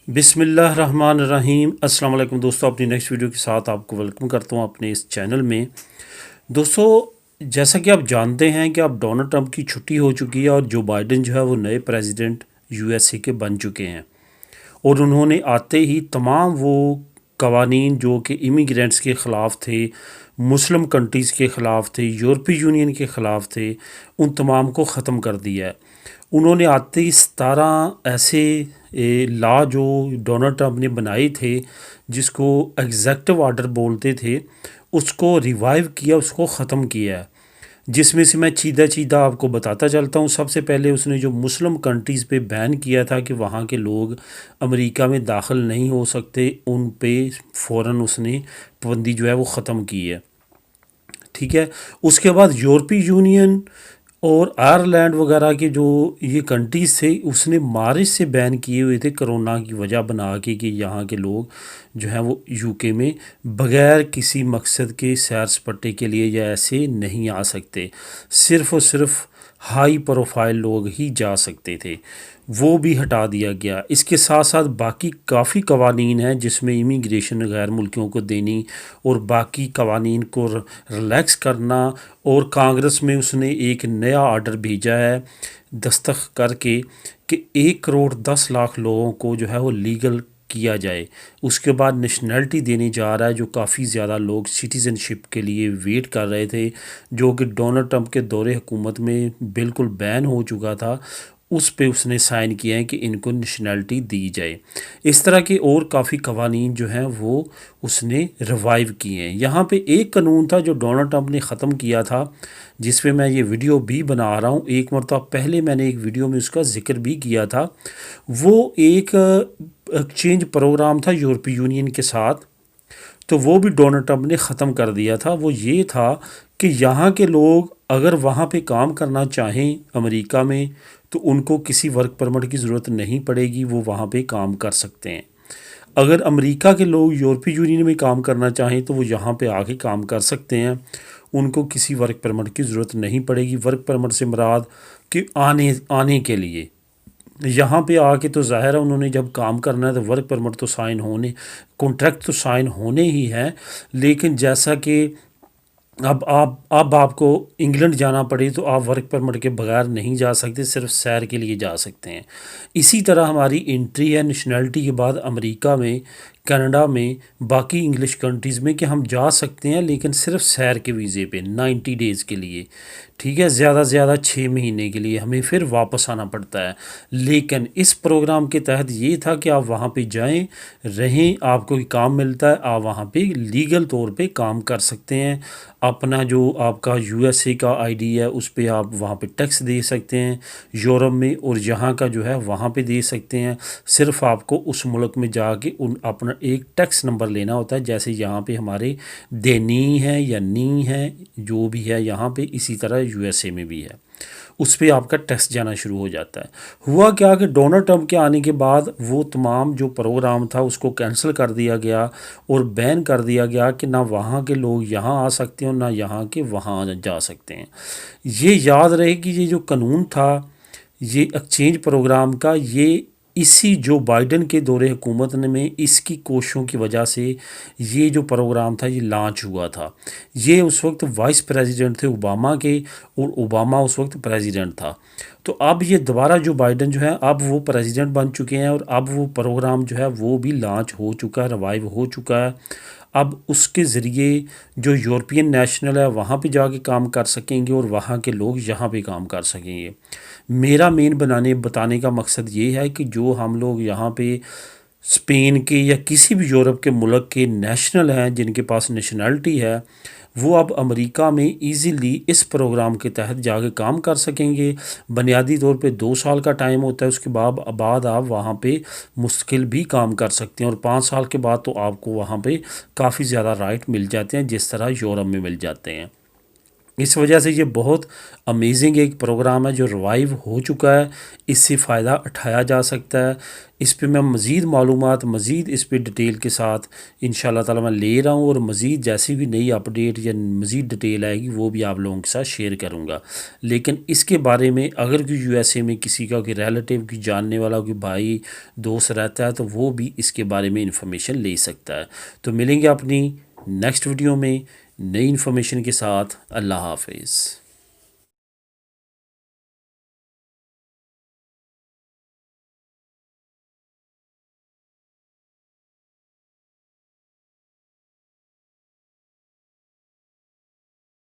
बिस्मिल्लाहिर्रहमानिर्रहीम। अस्सलाम वालेकुम दोस्तों, अपनी नेक्स्ट वीडियो के साथ आपको वेलकम करता हूँ अपने इस चैनल में। दोस्तों, जैसा कि आप जानते हैं कि अब डोनाल्ड ट्रंप की छुट्टी हो चुकी है और जो बाइडेन जो है वो नए प्रेसिडेंट यूएसए के बन चुके हैं। और उन्होंने आते ही तमाम वो कवानीन जो कि इमिग्रेंट्स के ख़िलाफ़ थे, मुस्लिम कंट्रीज़ के ख़िलाफ़ थे, यूरोपीय यूनियन के ख़िलाफ़ थे, उन तमाम को ख़त्म कर दिया है। उन्होंने आते ही 17 ऐसे लॉ जो डोनाल्ड ट्रंप ने बनाए थे, जिसको एग्जेक्टिव ऑर्डर बोलते थे, उसको रिवाइव किया, उसको ख़त्म किया है। जिसमें से मैं चीदा चीदा आपको बताता चलता हूँ। सबसे पहले उसने जो मुस्लिम कंट्रीज़ पे बैन किया था कि वहाँ के लोग अमेरिका में दाखिल नहीं हो सकते, उन पे फ़ौरन उसने पाबंदी जो है वो ख़त्म की है। ठीक है। उसके बाद यूरोपीय यूनियन और आयरलैंड वगैरह के जो ये कंट्रीज़ थे, उसने मार्च से बैन किए हुए थे कोरोना की वजह बना के कि यहाँ के लोग जो हैं वो यूके में बग़ैर किसी मकसद के सैर सपाटे के लिए या ऐसे नहीं आ सकते। सिर्फ़ और सिर्फ हाई प्रोफाइल लोग ही जा सकते थे, वो भी हटा दिया गया। इसके साथ साथ बाकी काफ़ी कवानीन हैं जिसमें इमिग्रेशन गैर मुल्कियों को देनी और बाकी कवानीन को रिलैक्स करना। और कांग्रेस में उसने एक नया ऑर्डर भेजा है दस्तखत करके कि 1 करोड़ 10 लाख लोगों को जो है वो लीगल किया जाए। उसके बाद नेशनैलिटी देने जा रहा है, जो काफ़ी ज़्यादा लोग सिटीज़नशिप के लिए वेट कर रहे थे, जो कि डोनाल्ड ट्रंप के दौरे हुकूमत में बिल्कुल बैन हो चुका था। उस पे उसने साइन किया है कि इनको नेशनैलिटी दी जाए। इस तरह के और काफ़ी कवानीन जो हैं वो उसने रिवाइव किए हैं। यहाँ पे एक कानून था जो डोनाल्ड ट्रंप ने ख़त्म किया था, जिस पे मैं ये वीडियो भी बना रहा हूँ। एक मरतबा पहले मैंने एक वीडियो में उसका ज़िक्र भी किया था। वो एक एक्सचेंज प्रोग्राम था यूरोपीय यूनियन के साथ, तो वो भी डोनाल्ड ट्रंप ने ख़त्म कर दिया था। वो ये था कि यहाँ के लोग अगर वहाँ पे काम करना चाहें अमेरिका में, तो उनको किसी वर्क परमिट की ज़रूरत नहीं पड़ेगी, वो वहाँ पे काम कर सकते हैं। अगर अमेरिका के लोग यूरोपीय यूनियन में काम करना चाहें तो वो यहाँ पे आके काम कर सकते हैं, उनको किसी वर्क परमिट की ज़रूरत नहीं पड़ेगी। वर्क परमिट से मुराद कि आने आने के लिए यहाँ पे आके तो ज़ाहिर है उन्होंने जब काम करना है तो वर्क परमिट तो साइन होने, कॉन्ट्रैक्ट तो साइन होने ही है। लेकिन जैसा कि अब आपको इंग्लैंड जाना पड़े तो आप वर्क परमिट के बगैर नहीं जा सकते, सिर्फ सैर के लिए जा सकते हैं। इसी तरह हमारी एंट्री है नेशनैलिटी के बाद अमेरिका में, कनाडा में, बाकी इंग्लिश कंट्रीज़ में कि हम जा सकते हैं, लेकिन सिर्फ सैर के वीज़े पे 90 डेज़ के लिए। ठीक है, ज़्यादा से ज़्यादा 6 महीने के लिए हमें फिर वापस आना पड़ता है। लेकिन इस प्रोग्राम के तहत ये था कि आप वहाँ पे जाएं, रहें, आपको काम मिलता है, आप वहाँ पे लीगल तौर पे काम कर सकते हैं। अपना जो आपका यूएसए का आईडी है उस पे आप वहाँ पे टैक्स दे सकते हैं यूरोप में, और यहाँ का जो है वहाँ पे दे सकते हैं। सिर्फ आपको उस मुल्क में जाके उन अपना एक टैक्स नंबर लेना होता है, जैसे यहाँ पे हमारे देनी है या नी है जो भी है यहाँ पे, इसी तरह यूएसए में भी है। उस पर आपका टैक्स जाना शुरू हो जाता है। हुआ क्या कि डोनाल्ड ट्रंप के आने के बाद वो तमाम जो प्रोग्राम था उसको कैंसिल कर दिया गया और बैन कर दिया गया कि ना वहाँ के लोग यहाँ आ सकते हैं और ना यहाँ के वहाँ जा सकते हैं। ये याद रहे कि ये जो कानून था ये एक्सचेंज प्रोग्राम का, ये इसी जो बाइडेन के दौरे हुकूमत में इसकी कोशिशों की वजह से ये जो प्रोग्राम था ये लॉन्च हुआ था। ये उस वक्त वाइस प्रेसिडेंट थे ओबामा के, और ओबामा उस वक्त प्रेसिडेंट था। तो अब ये दोबारा जो बाइडेन जो है अब वो प्रेसिडेंट बन चुके हैं और अब वो प्रोग्राम जो है वो भी लॉन्च हो चुका है, रिवाइव हो चुका है। अब उसके ज़रिए जो यूरोपियन नेशनल है वहाँ पे जाके काम कर सकेंगे और वहाँ के लोग यहाँ पे काम कर सकेंगे। मेरा मेन बताने का मकसद ये है कि जो हम लोग यहाँ पे स्पेन के या किसी भी यूरोप के मुल्क के नेशनल हैं जिनके पास नेशनैलिटी है, वो अब अमेरिका में इजीली इस प्रोग्राम के तहत जाके काम कर सकेंगे। बुनियादी तौर पे 2 साल का टाइम होता है, उसके बाद आप वहाँ पे मुश्किल भी काम कर सकते हैं, और 5 साल के बाद तो आपको वहाँ पे काफ़ी ज़्यादा राइट मिल जाते हैं जिस तरह यूरोप में मिल जाते हैं। इस वजह से ये बहुत अमेजिंग एक प्रोग्राम है जो रिवाइव हो चुका है। इससे फ़ायदा उठाया जा सकता है। इस पे मैं मज़ीद मालूमात मज़ीद इस पे डिटेल के साथ इंशाल्लाह ताला मैं ले रहा हूँ, और मज़ीद जैसी भी नई अपडेट या मज़ीद डिटेल आएगी वो भी आप लोगों के साथ शेयर करूँगा। लेकिन इसके बारे में अगर कोई यूएसए में किसी का कोई रिलेटिव की जानने वाला कोई भाई दोस्त रहता है तो वो भी इसके बारे में इंफॉर्मेशन ले सकता है। तो मिलेंगे अपनी नेक्स्ट वीडियो में नई इन्फॉर्मेशन के साथ। अल्लाह हाफिज़।